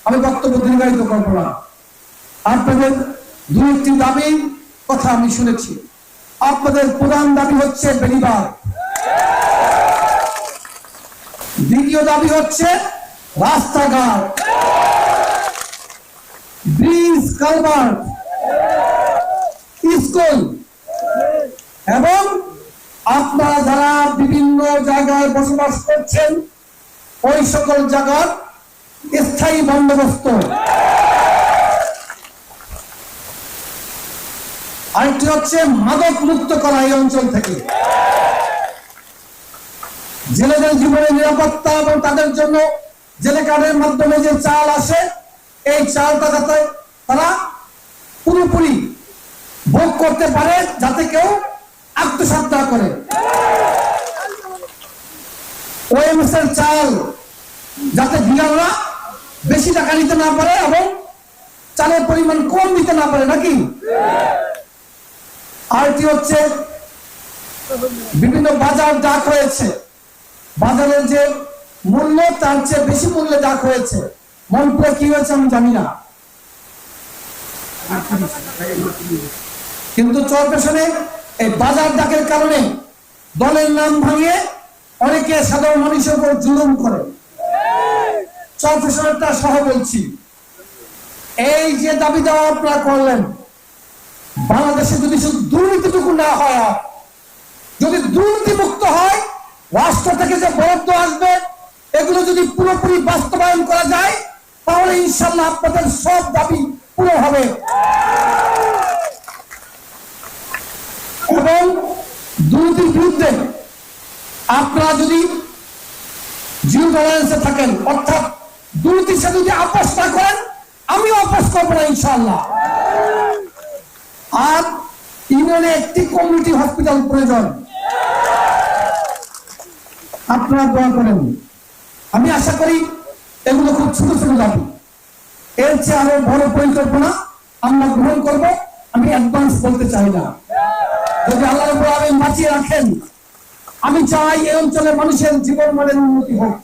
আমি বক্তব্য দীর্ঘায়িত করব না। আপনাদের দুই একটি দাবির কথা আমি শুনেছি। আপনাদের প্রধান দাবি হচ্ছে বেড়িবাঁধ, দ্বিতীয় দাবি হচ্ছে রাস্তাঘাট, ব্রিজ, কালভার্ট, স্কুল এবং আপনারা যারা বিভিন্ন জায়গায় বসবাস করছেন ওই সকল জায়গার স্থায়ী বন্দোবস্ত। আরেকটি হচ্ছে মাদক মুক্ত করা এই অঞ্চল থেকে। জেলেদের জীবনের নিরাপত্তা এবং তাদের জন্য জেলে কার্ডের মাধ্যমে যে চাল আসে এই চালটা যাতে তারা পুরোপুরি ভোগ করতে পারে, যাতে কেউ আত্মসাৎ না করে। ওএমএস এর চাল যাতে ডিলাররা বেশি টাকা নিতে না পারে এবং চালের পরিমাণ কম নিতে না পারে, নাকি? আরটি হচ্ছে বিভিন্ন বাজার ডাক হয়েছে, বাজারের যে মূল্য তার চেয়ে বেশি মূল্যে ডাক হয়েছে। মনপুরে কি হয়েছে আমি জানি না, কিন্তু চরপেশনে এই বাজার ডাকের কারণে দলের নাম ভাঙিয়ে অনেকে সাধারণ মানুষের উপর জুলুম করে। চরপেশনেরটা সহ বলছি, এই যে দাবি দেওয়া আপনারা করলেন, বাংলাদেশে যদি শুধু দুর্নীতিটুকু না হয়, যদি দুর্নীতি মুক্ত হয়, রাষ্ট্র থেকে যে বরাদ্দ আসবে এগুলো যদি পুরোপুরি বাস্তবায়ন করা যায়, তাহলে ইনশাল্লাহ আপনাদের সব দাবি পুরো হবে। এবং দুর্নীতির বিরুদ্ধে আপনারা যদি জিরো টলারেন্সে থাকেন, অর্থাৎ দুর্নীতির সাথে যদি আপোষ না করেন, আমিও আপোষ করবো না ইনশাল্লাহ। আর ইউনিয়নে একটি কমিউনিটি হসপিটাল প্রয়োজন, আপনারা দোয়া করেন। আমি আশা করি এগুলো খুব ছোট ছোট দাবি, এর চেয়ে আরো বড় পরিকল্পনা আমরা গ্রহণ করব। আমি অ্যাডভান্স বলতে চাই না। যদি আল্লাহ রাব্বুল আলামিন বাঁচিয়ে রাখেন, আমি চাই এই অঞ্চলের মানুষের জীবন মানের উন্নতি হোক।